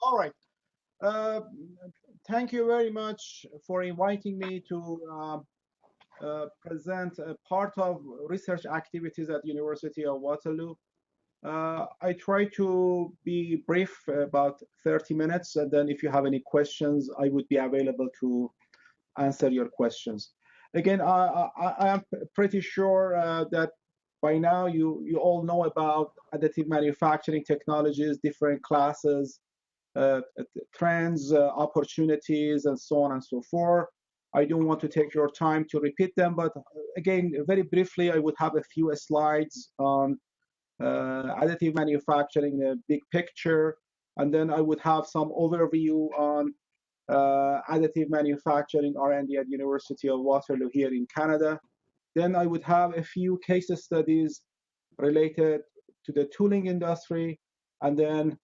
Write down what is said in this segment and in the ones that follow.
All right. Thank you very much for inviting me to present a part of research activities at University of Waterloo. I try to be brief, about 30 minutes, and then if you have any questions, I would be available to answer your questions. Again, I am pretty sure that by now you all know about additive manufacturing technologies, different classes, trends, opportunities, and so on and so forth. I don't want to take your time to repeat them, but again, very briefly, I would have a few slides on additive manufacturing, the big picture, and then I would have some overview on additive manufacturing R&D at University of Waterloo here in Canada. Then I would have a few case studies related to the tooling industry, and then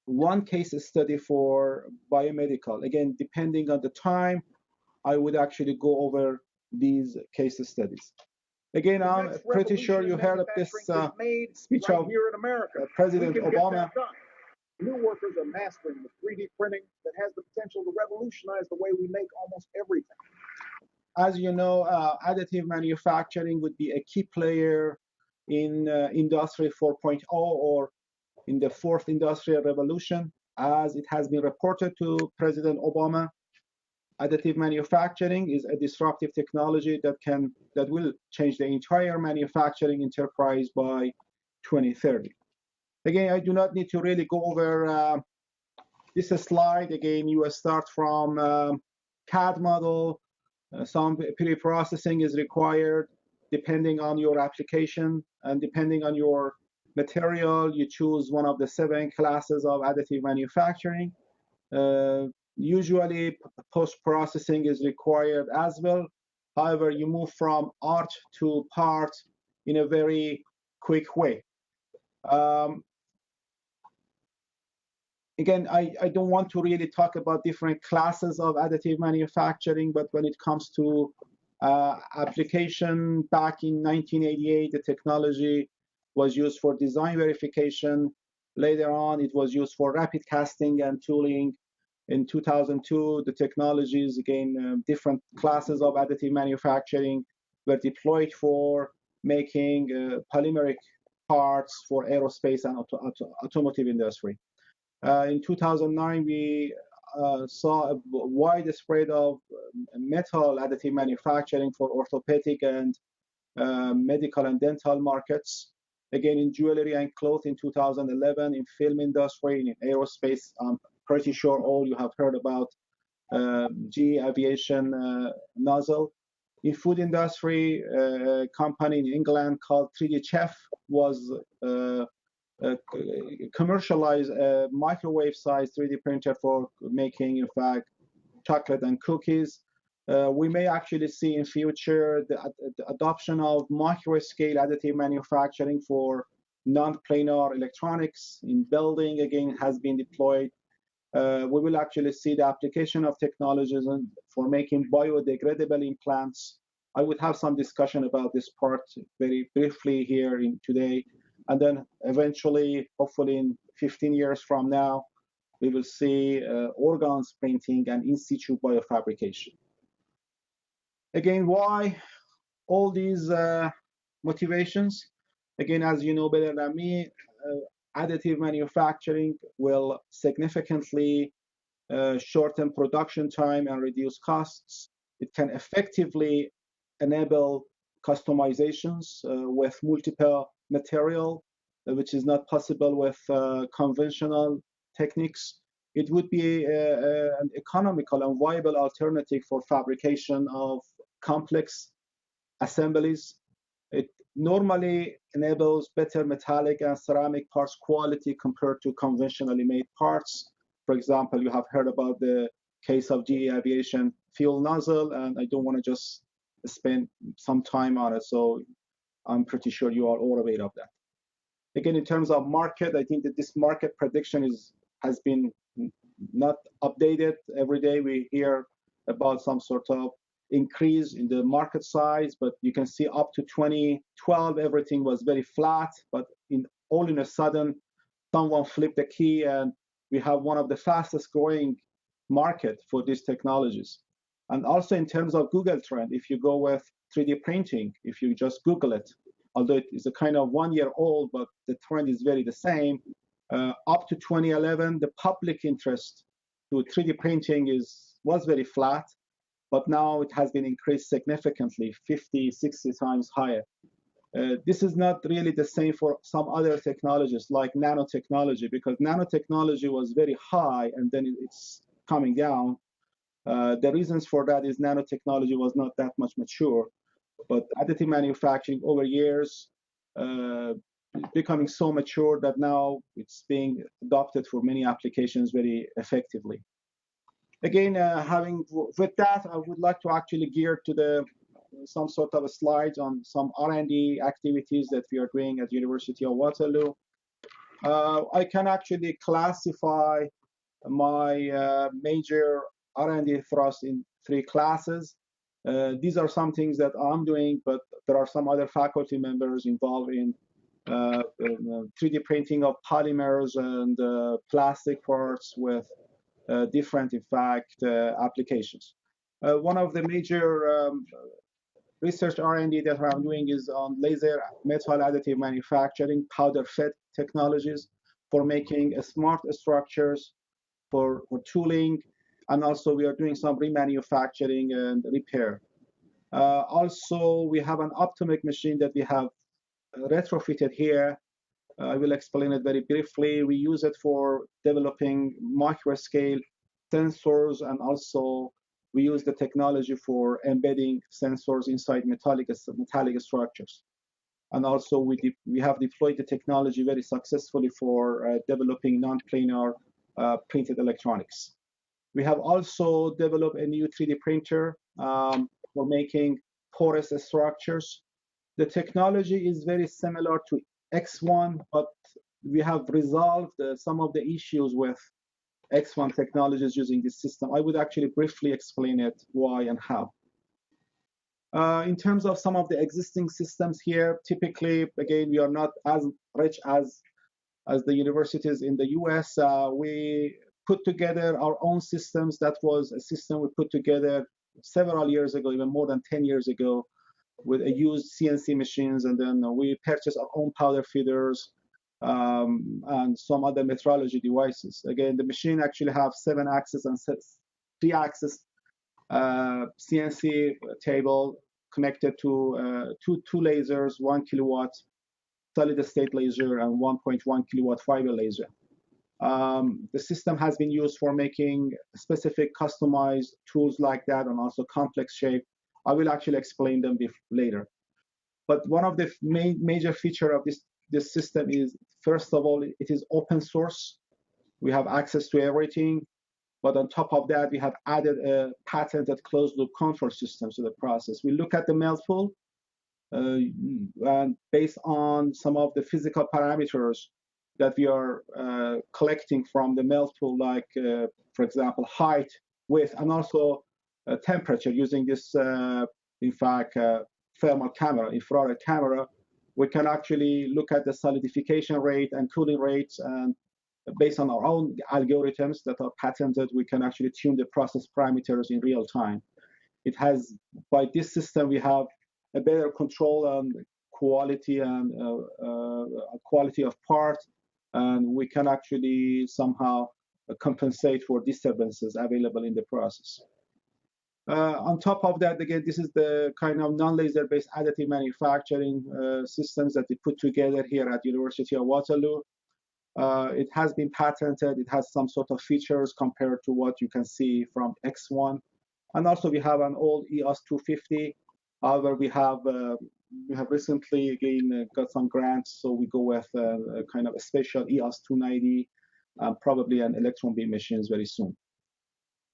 one case study for biomedical. Again, depending on the time, I would actually go over these case studies. Again, I'm pretty sure you heard of this speech of here in America. President Obama. New workers are mastering the 3D printing that has the potential to revolutionize the way we make almost everything. As you know, additive manufacturing would be a key player in Industry 4.0 or in the fourth industrial revolution. As it has been reported to President Obama, additive manufacturing is a disruptive technology that will change the entire manufacturing enterprise by 2030. Again, I do not need to really go over this slide. Again, you start from CAD model. Some pre-processing is required depending on your application and depending on your material. You choose one of the 7 classes of additive manufacturing. Usually, post-processing is required as well. However, you move from art to part in a very quick way. Again, I don't want to really talk about different classes of additive manufacturing, but when it comes to application, back in 1988, the technology was used for design verification. Later on, it was used for rapid casting and tooling. In 2002, the technologies, again, different classes of additive manufacturing were deployed for making polymeric parts for aerospace and automotive industry. In 2009, we saw a wide spread of metal additive manufacturing for orthopedic and medical and dental markets. Again, in jewelry and cloth in 2011, in film industry, in aerospace, I'm pretty sure all you have heard about GE Aviation nozzle. In food industry, a company in England called 3D Chef was commercialized a microwave-sized 3D printer for making, in fact, chocolate and cookies. We may actually see in future the adoption of micro-scale additive manufacturing for non-planar electronics in building, again, has been deployed. We will actually see the application of technologies for making biodegradable implants. I would have some discussion about this part very briefly here today. And then eventually, hopefully in 15 years from now, we will see organs printing and in situ biofabrication. Again, why all these motivations? Again, as you know better than me, additive manufacturing will significantly shorten production time and reduce costs. It can effectively enable customizations with multiple material, which is not possible with conventional techniques. It would be an economical and viable alternative for fabrication of complex assemblies. It normally enables better metallic and ceramic parts quality compared to conventionally made parts. For example, you have heard about the case of GE Aviation fuel nozzle, and I don't want to just spend some time on it, so I'm pretty sure you are all aware of that. Again, in terms of market, I think that this market prediction has been not updated. Every day we hear about some sort of increase in the market size, but you can see up to 2012, everything was very flat, but all in a sudden, someone flipped the key and we have one of the fastest growing market for these technologies. And also in terms of Google trend, if you go with 3D printing, if you just Google it, although it is a kind of 1 year old, but the trend is very the same. Up to 2011, the public interest to 3D printing was very flat, but now it has been increased significantly, 50, 60 times higher. This is not really the same for some other technologies like nanotechnology, because nanotechnology was very high and then it's coming down. The reasons for that is nanotechnology was not that much mature, but additive manufacturing over years becoming so mature that now it's being adopted for many applications very effectively. Again, with that, I would like to actually gear to some sort of a slide on some R&D activities that we are doing at University of Waterloo. I can actually classify my major R&D thrust in 3 classes. These are some things that I'm doing, but there are some other faculty members involved in 3D printing of polymers and plastic parts with different, in fact, applications. One of the major research R&D that I'm doing is on laser metal additive manufacturing, powder fed technologies for making smart structures, for tooling, and also we are doing some remanufacturing and repair. Also, we have an optomic machine that we have retrofitted here. I will explain it very briefly. We use it for developing micro-scale sensors, and also we use the technology for embedding sensors inside metallic structures. And also we have deployed the technology very successfully for developing non-planar printed electronics. We have also developed a new 3D printer for making porous structures. The technology is very similar to X1, but we have resolved some of the issues with X1 technologies using this system. I would actually briefly explain it, why and how. In terms of some of the existing systems here, typically, again, we are not as rich as the universities in the US. We put together our own systems. That was a system we put together several years ago, even more than 10 years ago, with a used CNC machines, and then we purchased our own powder feeders and some other metrology devices. Again, the machine actually have 7-axis and 3-axis CNC table connected to two lasers, 1 kilowatt solid state laser and 1.1 kilowatt fiber laser. The system has been used for making specific customized tools like that, and also complex shape. I will actually explain them later. But one of the major feature of this system is, first of all, it is open source. We have access to everything. But on top of that, we have added a patented closed loop control system to the process. We look at the melt pool, and based on some of the physical parameters that we are collecting from the melt pool, like, for example, height, width, and also temperature, using this, in fact, thermal camera, infrared camera, we can actually look at the solidification rate and cooling rates, and based on our own algorithms that are patented, we can actually tune the process parameters in real time. It has, by this system, we have a better control on quality and quality of part, and we can actually somehow compensate for disturbances available in the process. On top of that, again, this is the kind of non-laser based additive manufacturing systems that we put together here at University of Waterloo. It has been patented. It has some sort of features compared to what you can see from X1. And also we have an old EOS 250. However, we have recently, again, got some grants, so we go with a kind of a special EOS 290, probably an electron beam machines very soon.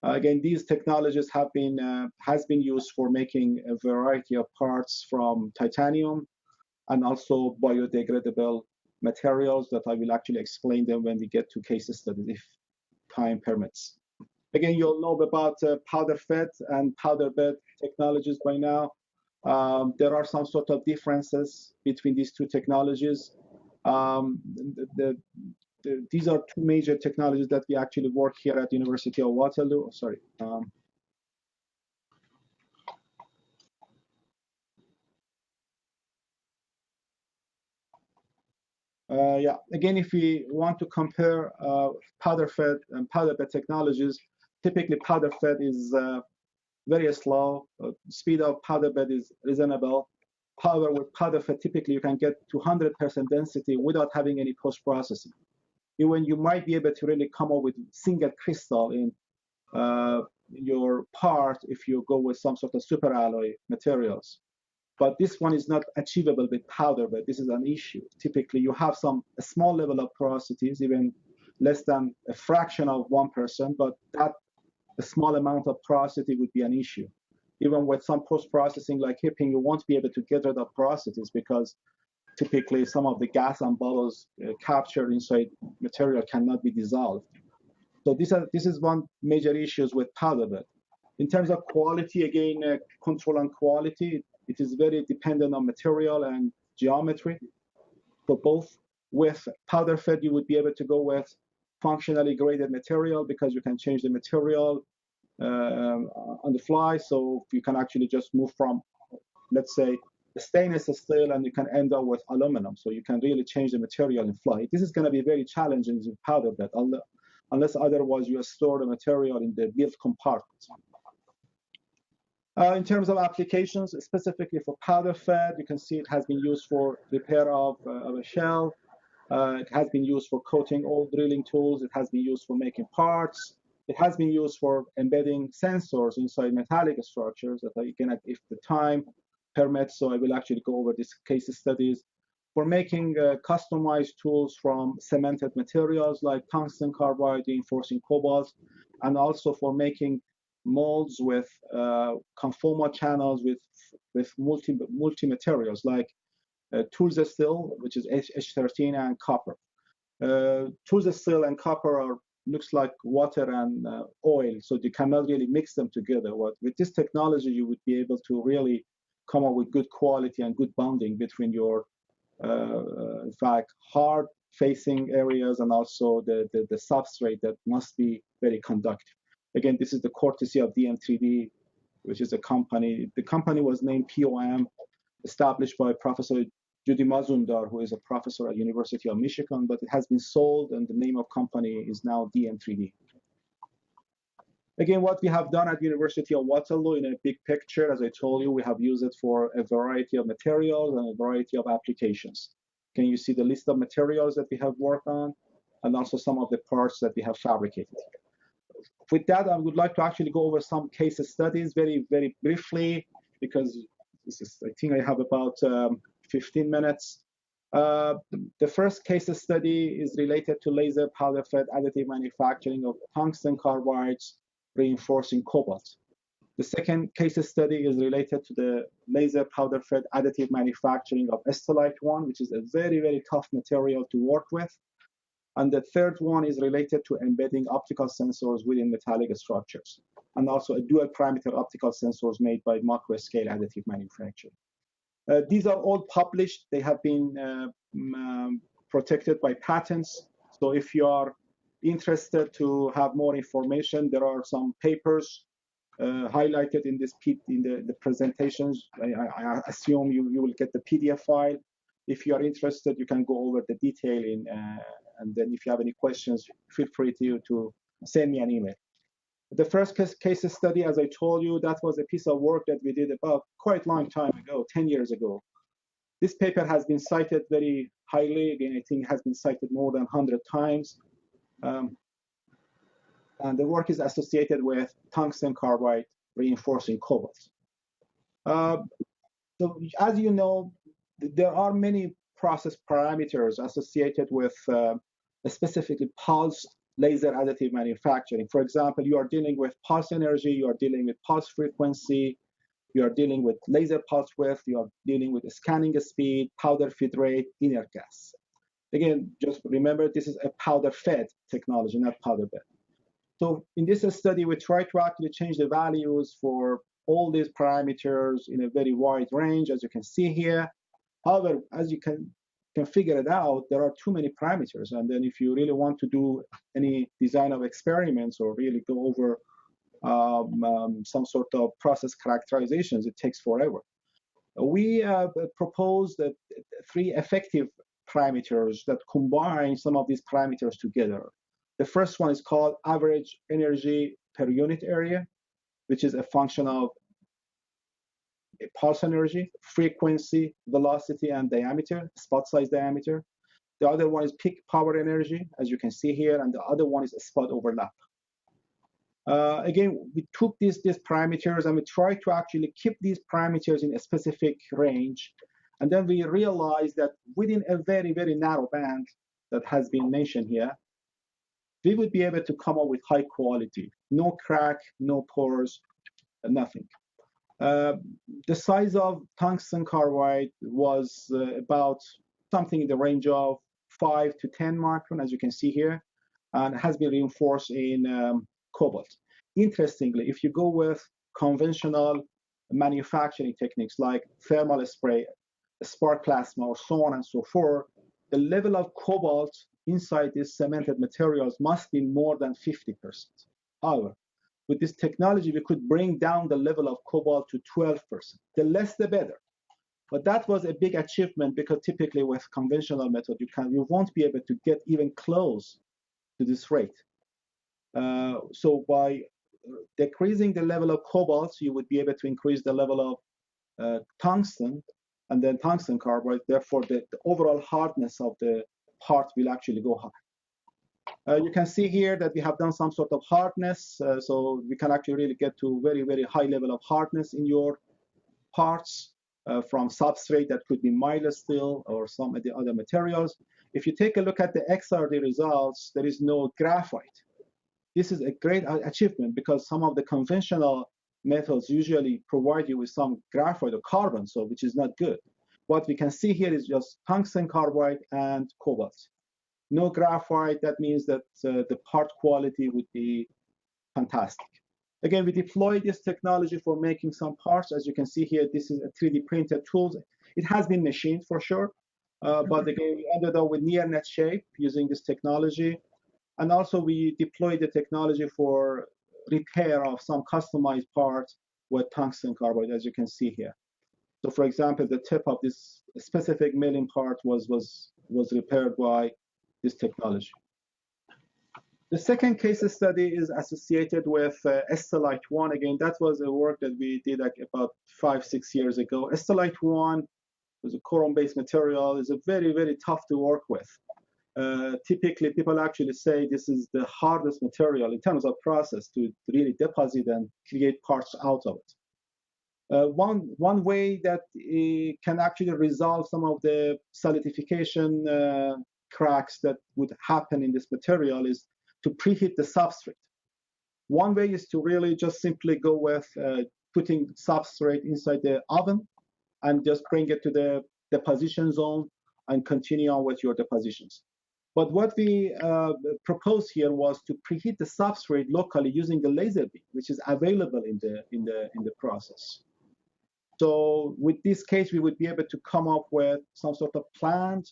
Again, these technologies has been used for making a variety of parts from titanium and also biodegradable materials that I will actually explain them when we get to case studies if time permits. Again, you'll know about powder fed and powder bed technologies by now. There are some sort of differences between these two technologies. The these are two major technologies that we actually work here at the University of Waterloo. Oh, sorry. Yeah, again, if we want to compare powder fed and powder bed technologies, typically powder fed is very slow. Speed of powder bed is reasonable. However, with powder fed, typically you can get to 100% density without having any post-processing. Even you might be able to really come up with single crystal in your part if you go with some sort of super alloy materials. But this one is not achievable with powder bed. This is an issue. Typically, you have a small level of porosities, even less than a fraction of 1%, but that a small amount of porosity would be an issue. Even with some post-processing like hipping, you won't be able to get rid of porosities because typically some of the gas and bubbles captured inside material cannot be dissolved. So this is one major issues with powder bed. In terms of quality, again, control on quality, it is very dependent on material and geometry. For both, with powder fed, you would be able to go with functionally graded material because you can change the material on the fly. So you can actually just move from, let's say, stainless steel, and you can end up with aluminum. So you can really change the material in flight. This is going to be very challenging with powder bed, unless otherwise you store the material in the build compartment. In terms of applications, specifically for powder fed, you can see it has been used for repair of a shell. It has been used for coating old drilling tools. It has been used for making parts. It has been used for embedding sensors inside metallic structures that again, if the time permits, so I will actually go over these case studies. For making customized tools from cemented materials like tungsten carbide, reinforcing cobalt, and also for making molds with conformal channels with multi-materials like tools steel, which is H13, and copper. Tools steel and copper looks like water and oil, so you cannot really mix them together. With this technology, you would be able to really come up with good quality and good bonding between your, in fact, hard-facing areas and also the substrate that must be very conductive. Again, this is the courtesy of DM3D, which is a company. The company was named POM, established by Professor Judy Mazumdar, who is a professor at University of Michigan, but it has been sold, and the name of company is now DM3D. Again, what we have done at University of Waterloo in a big picture, as I told you, we have used it for a variety of materials and a variety of applications. Can you see the list of materials that we have worked on, and also some of the parts that we have fabricated? With that, I would like to actually go over some case studies very, very briefly, because this is, I think I have about 15 minutes. The first case study is related to laser powder fed additive manufacturing of tungsten carbides reinforcing cobalt. The second case study is related to the laser powder fed additive manufacturing of Stellite 1, which is a very, very tough material to work with. And the third one is related to embedding optical sensors within metallic structures, and also a dual parameter optical sensors made by macro scale additive manufacturing. These are all published. They have been protected by patents. So if you are interested to have more information, there are some papers highlighted in this the presentations. I assume you will get the PDF file. If you are interested, you can go over the detailing, and then if you have any questions, feel free to send me an email. The first case study, as I told you, that was a piece of work that we did about quite a long time ago, 10 years ago. This paper has been cited very highly. Again, I think it has been cited more than 100 times. And the work is associated with tungsten carbide reinforcing cobalt. So as you know, there are many process parameters associated with specifically pulsed laser additive manufacturing. For example, you are dealing with pulse energy, you are dealing with pulse frequency, you are dealing with laser pulse width, you are dealing with scanning speed, powder feed rate, inert gas. Again, just remember, this is a powder fed technology, not powder bed. So in this study, we try to actually change the values for all these parameters in a very wide range, as you can see here. However, as you can can figure it out, there are too many parameters. And then if you really want to do any design of experiments or really go over some sort of process characterizations, it takes forever. We proposed 3 effective parameters that combine some of these parameters together. The first one is called average energy per unit area, which is a function of pulse energy, frequency, velocity, and diameter, spot size diameter. The other one is peak power energy, as you can see here, and the other one is a spot overlap. Again, we took these parameters and we tried to actually keep these parameters in a specific range. And then we realized that within a very, very narrow band that has been mentioned here, we would be able to come up with high quality, no crack, no pores, nothing. The size of tungsten carbide was about something in the range of 5 to 10 micron, as you can see here, and has been reinforced in cobalt. Interestingly, if you go with conventional manufacturing techniques like thermal spray, spark plasma, or so on and so forth, the level of cobalt inside these cemented materials must be more than 50%. However, with this technology, we could bring down the level of cobalt to 12%. The less, the better. But that was a big achievement because typically with conventional method, you won't be able to get even close to this rate. So by decreasing the level of cobalt, you would be able to increase the level of tungsten, and then tungsten carbide. Therefore, the overall hardness of the part will actually go high. You can see here that we have done some sort of hardness, so we can actually really get to very, very high level of hardness in your parts from substrate that could be mild steel or some of the other materials. If you take a look at the XRD results, there is no graphite. This is a great achievement because some of the conventional methods usually provide you with some graphite or carbon, so which is not good. What we can see here is just tungsten carbide and cobalt. No graphite, that means that the part quality would be fantastic. Again, we deployed this technology for making some parts. As you can see here, this is a 3D printed tool. It has been machined for sure, but again, we ended up with near net shape using this technology. And also we deployed the technology for repair of some customized parts with tungsten carbide, as you can see here. So for example, the tip of this specific milling part was repaired by this technology. The second case study is associated with Stellite 1. Again, that was a work that we did like about 5-6 years ago. Stellite 1 was a chrome-based material. It's a very, very tough to work with. Typically, people actually say this is the hardest material in terms of process to really deposit and create parts out of it. One way that it can actually resolve some of the solidification cracks that would happen in this material is to preheat the substrate. One way is to really just simply go with putting substrate inside the oven and just bring it to the deposition zone and continue on with your depositions. But what we proposed here was to preheat the substrate locally using the laser beam, which is available in the process. So with this case, we would be able to come up with some sort of plan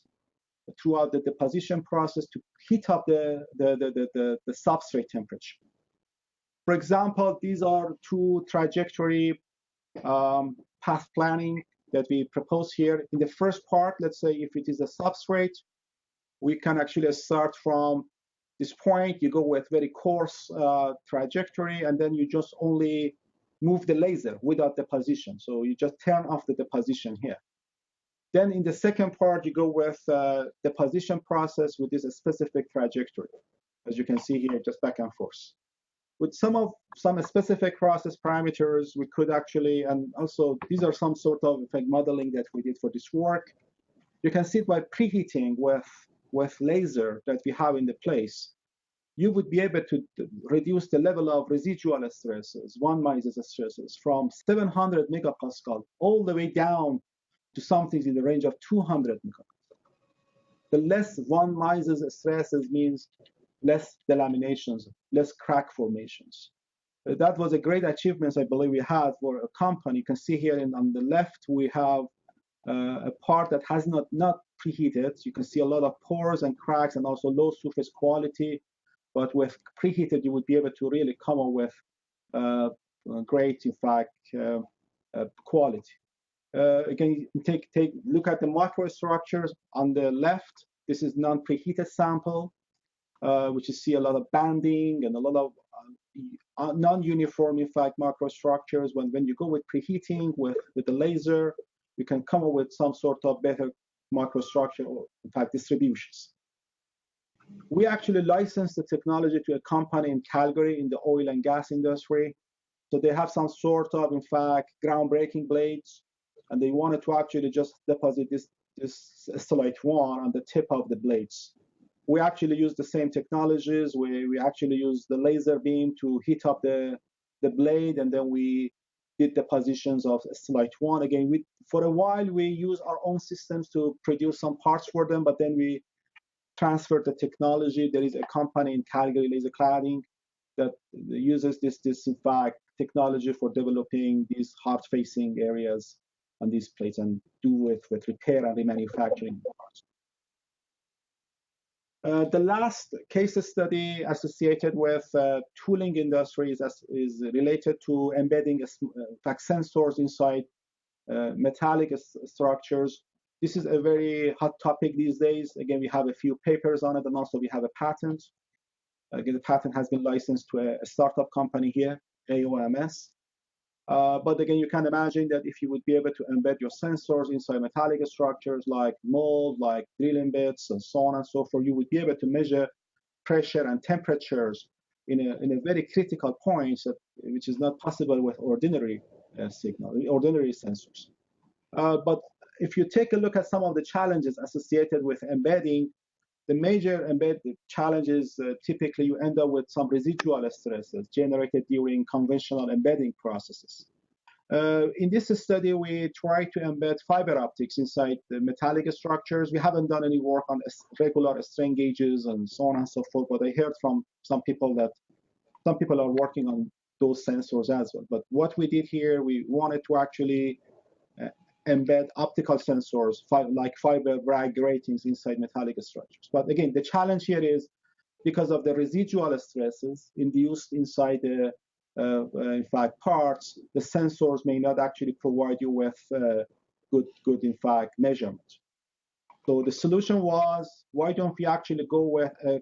throughout the deposition process to heat up the substrate temperature. For example, these are 2 trajectory path planning that we propose here. In the first part, let's say if it is a substrate, we can actually start from this point. You go with very coarse trajectory, and then you just only move the laser without deposition. So you just turn off the deposition here. Then in the second part, you go with deposition process with this specific trajectory. As you can see here, just back and forth. With some specific process parameters, we could actually, and also these are some sort of modeling that we did for this work. You can see it by preheating with laser that we have in the place. You would be able to reduce the level of residual stresses, von Mises stresses, from 700 megapascal all the way down to something in the range of 200 megapascal. The less von Mises stresses means less delaminations, less crack formations. That was a great achievement I believe we had for a company. You can see here on the left we have a part that has not preheated, you can see a lot of pores and cracks and also low surface quality. But with preheated, you would be able to really come up with great, in fact, quality. Again, look at the microstructures on the left. This is non-preheated sample, which you see a lot of banding and a lot of non-uniform, in fact, microstructures. When you go with preheating with the laser, you can come up with some sort of better microstructure or, in fact, distributions. We actually licensed the technology to a company in Calgary in the oil and gas industry. So they have some sort of, in fact, groundbreaking blades, and they wanted to actually just deposit this Stellite one on the tip of the blades. We actually use the same technologies. We actually use the laser beam to heat up the blade, and then we did the positions of Stellite one. Again, for a while, we use our own systems to produce some parts for them, but then we transferred the technology. There is a company in Calgary, Laser Cladding, that uses this in fact, technology for developing these hard-facing areas on these plates and do it with repair and remanufacturing parts. The last case study associated with tooling industries is related to embedding sensors inside metallic structures. This is a very hot topic these days. Again, we have a few papers on it, and also we have a patent. Again, the patent has been licensed to a startup company here, AOMS. But again, you can imagine that if you would be able to embed your sensors inside metallic structures like mold, like drilling bits, and so on and so forth, you would be able to measure pressure and temperatures in a very critical points, which is not possible with ordinary ordinary sensors. But if you take a look at some of the challenges associated with embedding, the major embedded challenges, typically you end up with some residual stresses generated during conventional embedding processes. In this study, we tried to embed fiber optics inside the metallic structures. We haven't done any work on regular strain gauges and so on and so forth, but I heard from some people that some people are working on those sensors as well. But what we did here, we wanted to actually embed optical sensors like fiber Bragg gratings inside metallic structures. But again, the challenge here is because of the residual stresses induced inside the in fact parts, the sensors may not actually provide you with good in fact measurement. So the solution was, why don't we actually go with a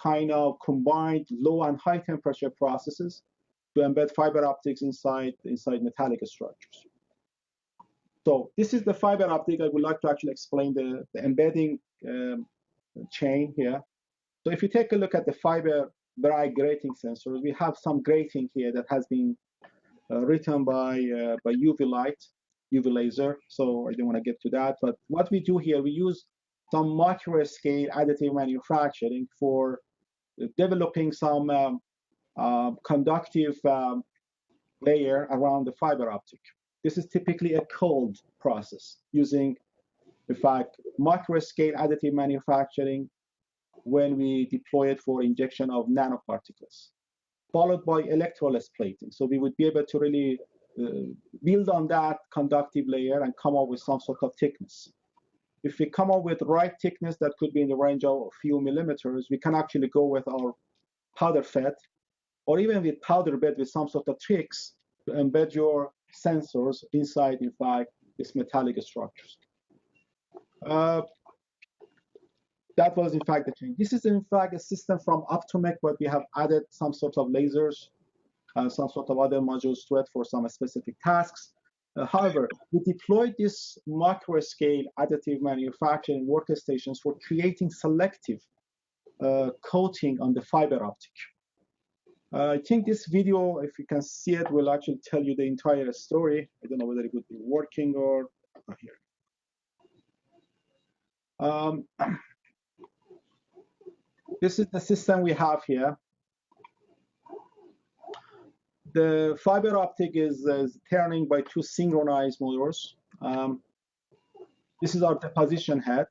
kind of combined low and high temperature processes to embed fiber optics inside metallic structures. So this is the fiber optic. I would like to actually explain the embedding chain here. So if you take a look at the fiber Bragg grating sensors, we have some grating here that has been written by UV light, UV laser. So I don't want to get to that. But what we do here, we use some micro-scale additive manufacturing for developing some conductive layer around the fiber optic. This is typically a cold process using, in fact, micro-scale additive manufacturing when we deploy it for injection of nanoparticles, followed by electroless plating. So we would be able to really build on that conductive layer and come up with some sort of thickness. If we come up with the right thickness that could be in the range of a few millimeters, we can actually go with our powder fed, or even with powder bed with some sort of tricks to embed your sensors inside, in fact, these metallic structures. That was, in fact, the change. This is, in fact, a system from Optomec, but we have added some sort of lasers, some sort of other modules to it for some specific tasks. However, we deployed this micro-scale additive manufacturing workstations for creating selective coating on the fiber optic. I think this video, if you can see it, will actually tell you the entire story. I don't know whether it would be working or not here. This is the system we have here. The fiber optic is turning by two synchronized motors. This is our deposition head.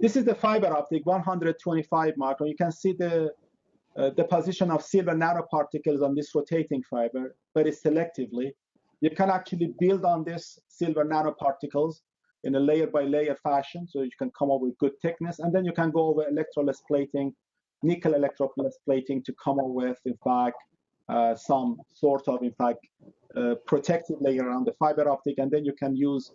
This is the fiber optic, 125 micron. You can see the deposition of silver nanoparticles on this rotating fiber very selectively. You can actually build on this silver nanoparticles in a layer by layer fashion, so you can come up with good thickness, and then you can go over electroless plating, nickel electroless plating to come up with, in fact, some sort of, in fact, protective layer around the fiber optic, and then you can use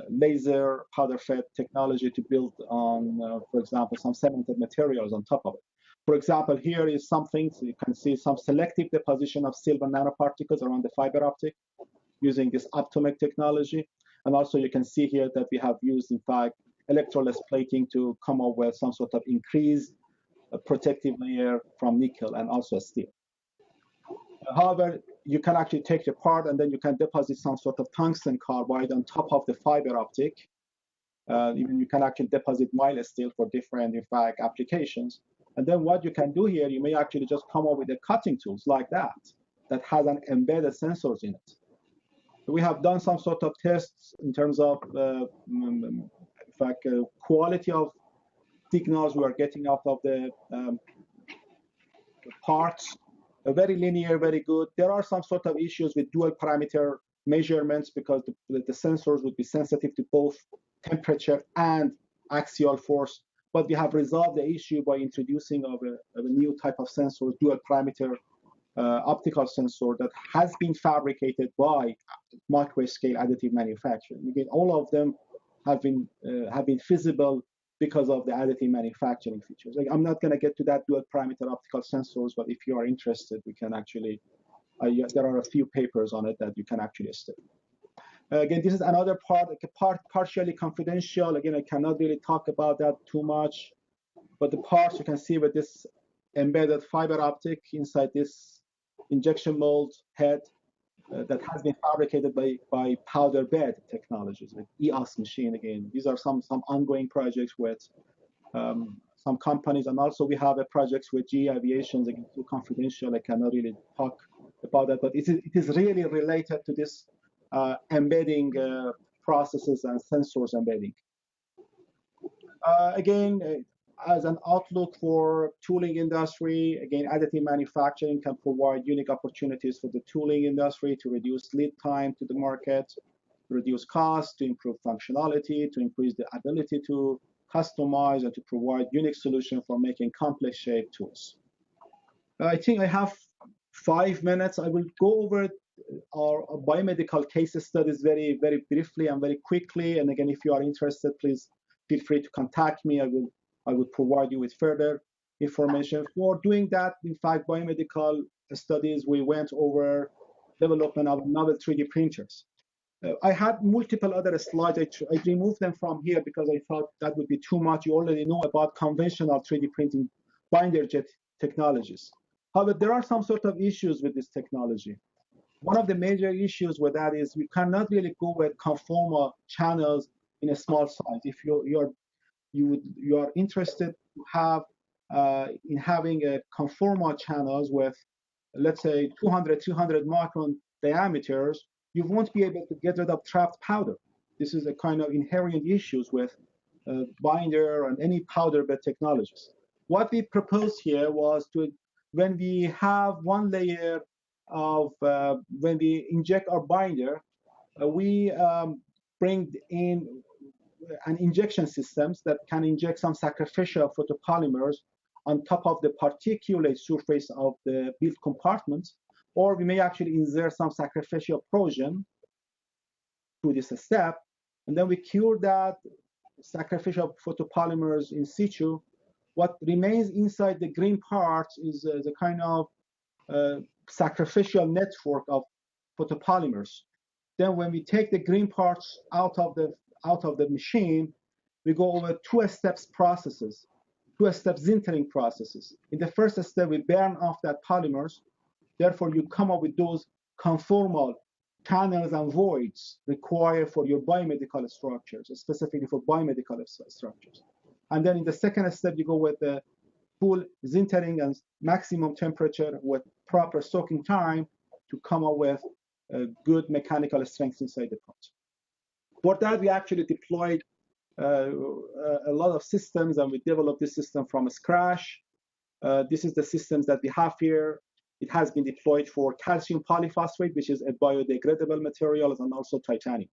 laser powder fed technology to build on, for example, some cemented materials on top of it. For example, here is something, so you can see some selective deposition of silver nanoparticles around the fiber optic using this Optomec technology. And also you can see here that we have used, in fact, electroless plating to come up with some sort of increased protective layer from nickel and also steel. However, you can actually take the part and then you can deposit some sort of tungsten carbide on top of the fiber optic. Even you can actually deposit mild steel for different, in fact, applications. And then what you can do here, you may actually just come up with the cutting tools like that has an embedded sensors in it. We have done some sort of tests in terms of, in fact, quality of signals we are getting out of the parts. Very linear, very good. There are some sort of issues with dual parameter measurements because the sensors would be sensitive to both temperature and axial force. But we have resolved the issue by introducing of a new type of sensor, dual parameter optical sensor that has been fabricated by micro-scale additive manufacturing. Again, all of them have been feasible because of the additive manufacturing features. Like, I'm not going to get to that dual parameter optical sensors, but if you are interested, we can actually, there are a few papers on it that you can actually study. Again, this is another part, partially confidential. Again, I cannot really talk about that too much, but the parts you can see with this embedded fiber optic inside this injection mold head that has been fabricated by powder bed technologies, like EOS machine. Again, these are some ongoing projects with some companies, and also we have a project with GE Aviation. Again, too confidential, I cannot really talk about that, but it is really related to this embedding processes and sensors embedding. Again, as an outlook for tooling industry, again, additive manufacturing can provide unique opportunities for the tooling industry to reduce lead time to the market, to reduce costs, to improve functionality, to increase the ability to customize and to provide unique solutions for making complex shaped tools. I think I have 5 minutes. I will go over our biomedical case studies very, very briefly and very quickly. And again, if you are interested, please feel free to contact me. I will provide you with further information. For doing that, in fact, biomedical studies, we went over development of novel 3D printers. I had multiple other slides. I removed them from here because I thought that would be too much. You already know about conventional 3D printing binder jet technologies. However, there are some sort of issues with this technology. One of the major issues with that is we cannot really go with conformal channels in a small size. If you are interested to have in having a conformal channels with, let's say, 200, 300 micron diameters, you won't be able to get rid of trapped powder. This is a kind of inherent issues with binder and any powder bed technologies. What we proposed here was to, when we have one layer of, when we inject our binder, we bring in an injection systems that can inject some sacrificial photopolymers on top of the particulate surface of the build compartment, or we may actually insert some sacrificial corrosion through this step, and then we cure that sacrificial photopolymers in situ. What remains inside the green part is the kind of sacrificial network of photopolymers. Then when we take the green parts out of the machine, we go over two-step sintering processes. In the first step, we burn off that polymers. Therefore, you come up with those conformal channels and voids required for your biomedical structures, specifically for biomedical structures. And then in the second step, you go with the full sintering and maximum temperature with proper soaking time to come up with good mechanical strength inside the part. For that, we actually deployed a lot of systems, and we developed this system from scratch. This is the systems that we have here. It has been deployed for calcium polyphosphate, which is a biodegradable material, and also titanium.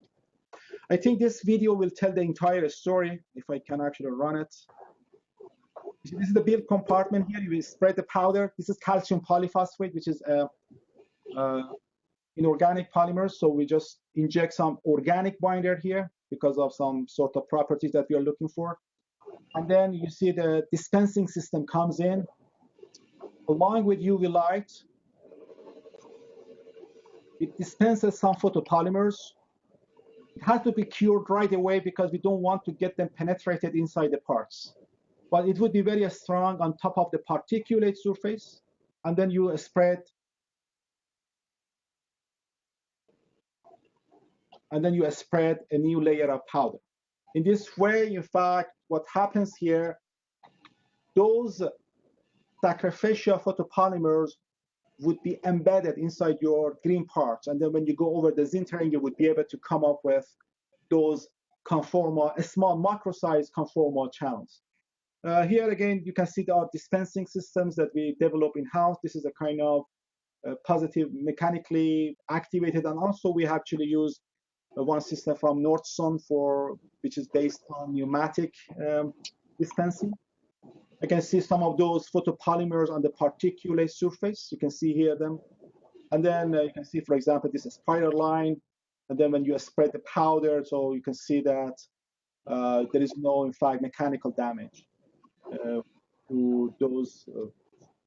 I think this video will tell the entire story, if I can actually run it. This is the build compartment here. You spread the powder. This is calcium polyphosphate, which is inorganic polymers. So we just inject some organic binder here because of some sort of properties that we are looking for. And then you see the dispensing system comes in along with UV light. It dispenses some photopolymers. It has to be cured right away because we don't want to get them penetrated inside the parts. But it would be very strong on top of the particulate surface. And then you spread. And then you spread a new layer of powder. In this way, in fact, what happens here, those sacrificial photopolymers would be embedded inside your green parts. And then when you go over the sintering, you would be able to come up with those conformal, small macro-sized conformal channels. Here again, you can see our dispensing systems that we develop in-house. This is a kind of positive mechanically activated. And also we actually use one system from Nordson which is based on pneumatic dispensing. You can see some of those photopolymers on the particulate surface. You can see here them. And then you can see, for example, this is spiral line. And then when you spread the powder, so you can see that there is no, in fact, mechanical damage to those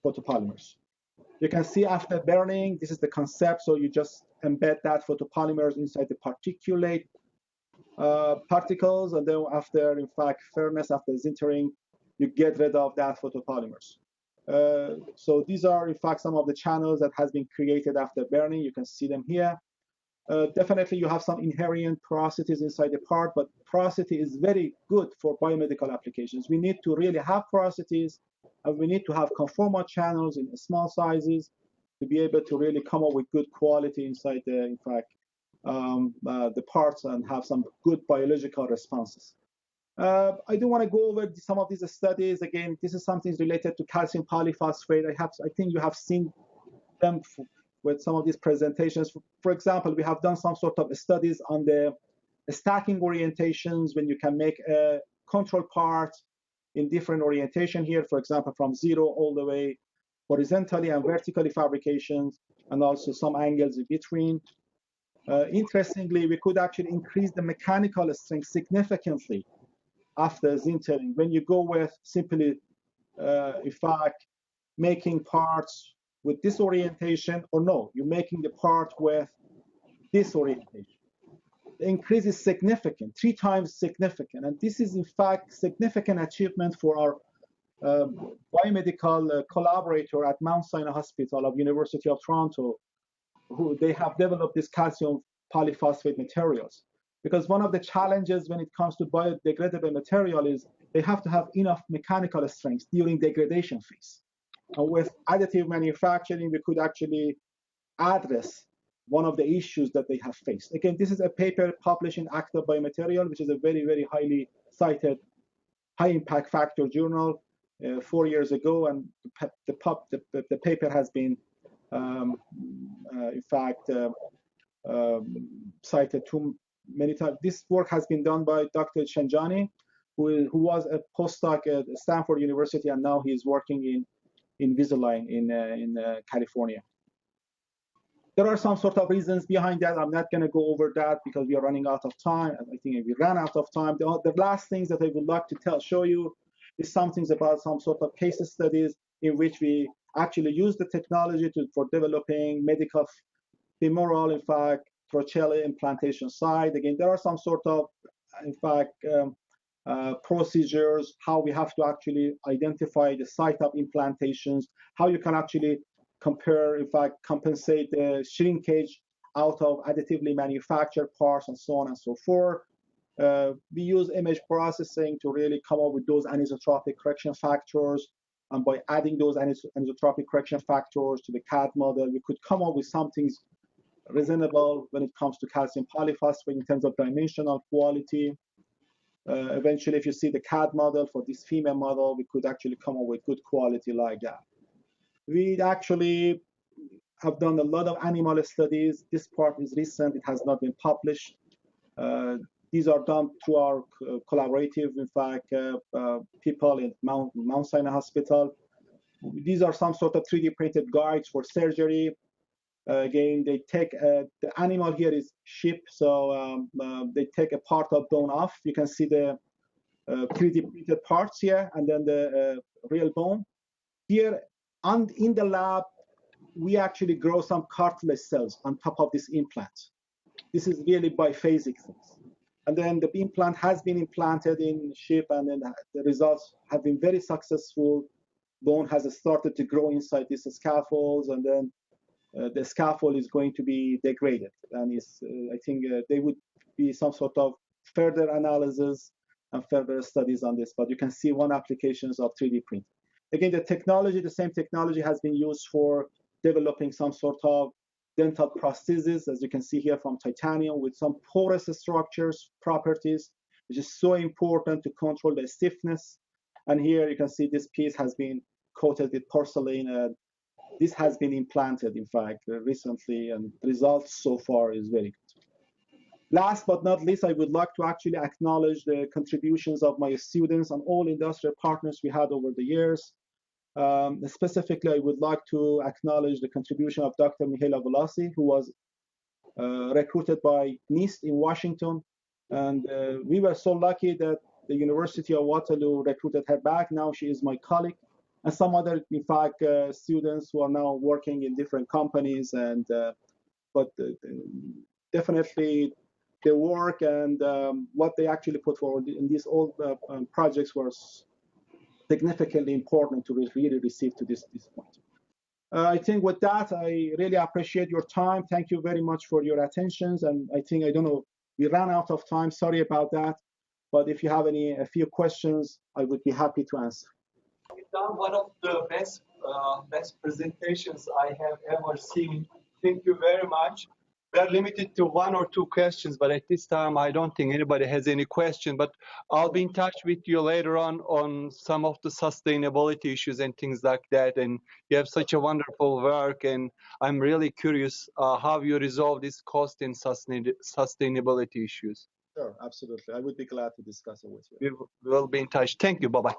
photopolymers. You can see after burning, this is the concept. So you just embed that photopolymers inside the particulate particles. And then after, in fact, furnace, after sintering, you get rid of that photopolymers. So these are, in fact, some of the channels that has been created after burning. You can see them here. Definitely, you have some inherent porosities inside the part, but porosity is very good for biomedical applications. We need to really have porosities, and we need to have conformal channels in small sizes to be able to really come up with good quality inside the, in fact, the parts and have some good biological responses. I do want to go over some of these studies. Again, this is something related to calcium polyphosphate. I think you have seen them with some of these presentations. For example, we have done some sort of studies on the stacking orientations when you can make a control part in different orientation here, for example, from 0 all the way horizontally and vertically fabrications, and also some angles in between. Interestingly, we could actually increase the mechanical strength significantly after sintering. When you go with simply, in fact, making parts with this orientation, or no, you're making the part with this orientation. The increase is significant, 3 times significant. And this is, in fact, significant achievement for our biomedical collaborator at Mount Sinai Hospital of University of Toronto, who they have developed this calcium polyphosphate materials. Because one of the challenges when it comes to biodegradable material is they have to have enough mechanical strength during degradation phase. And with additive manufacturing, we could actually address one of the issues that they have faced. Again, this is a paper published in Active Biomaterial, which is a very, very highly cited, high impact factor journal 4 years ago. And the paper has been, in fact, cited too many times. This work has been done by Dr. Shenjani, who was a postdoc at Stanford University, and now he's working in Invisalign in California. There are some sort of reasons behind that. I'm not going to go over that because we are running out of time. I think we ran out of time. The last things that I would like to show you is some things about some sort of case studies in which we actually use the technology for developing medical femoral, in fact, trochlear implantation site. Again, there are some sort of, in fact, procedures, how we have to actually identify the site of implantations, how you can actually compare, in fact, compensate the shrinkage out of additively manufactured parts and so on and so forth. We use image processing to really come up with those anisotropic correction factors. And by adding those anisotropic correction factors to the CAD model, we could come up with something reasonable when it comes to calcium polyphosphate in terms of dimensional quality. Eventually, if you see the CAD model for this female model, we could actually come up with good quality like that. We actually have done a lot of animal studies. This part is recent. It has not been published. These are done through our collaborative, in fact, people in Mount Sinai Hospital. These are some sort of 3D printed guides for surgery. Again, they take the animal here is sheep, so they take a part of bone off. You can see the 3D printed parts here, and then the real bone. Here, in the lab, we actually grow some cartilage cells on top of this implant. This is really biphasic things. And then the implant has been implanted in sheep, and then the results have been very successful. Bone has started to grow inside these scaffolds, and then the scaffold is going to be degraded. And I think there would be some sort of further analysis and further studies on this, but you can see one applications of 3D printing. Again, the same technology has been used for developing some sort of dental prosthesis, as you can see here, from titanium with some porous structures, properties, which is so important to control the stiffness. And here you can see this piece has been coated with porcelain. This has been implanted, in fact, recently, and the results so far is very good. Last but not least, I would like to actually acknowledge the contributions of my students and all industrial partners we had over the years. Specifically, I would like to acknowledge the contribution of Dr. Mihaela Velasi, who was recruited by NIST in Washington. And we were so lucky that the University of Waterloo recruited her back. Now she is my colleague. And some other, in fact, students who are now working in different companies. And but definitely the work and what they actually put forward in these old projects was significantly important to really receive to this point. I think with that, I really appreciate your time. Thank you very much for your attentions. And I think, I don't know, we ran out of time. Sorry about that. But if you have a few questions, I would be happy to answer. You've done one of the best presentations I have ever seen. Thank you very much. We are limited to 1 or 2 questions, but at this time, I don't think anybody has any question. But I'll be in touch with you later on some of the sustainability issues and things like that. And you have such a wonderful work, and I'm really curious how you resolve this cost and sustainability issues. Sure, absolutely. I would be glad to discuss it with you. We will be in touch. Thank you. Bye-bye.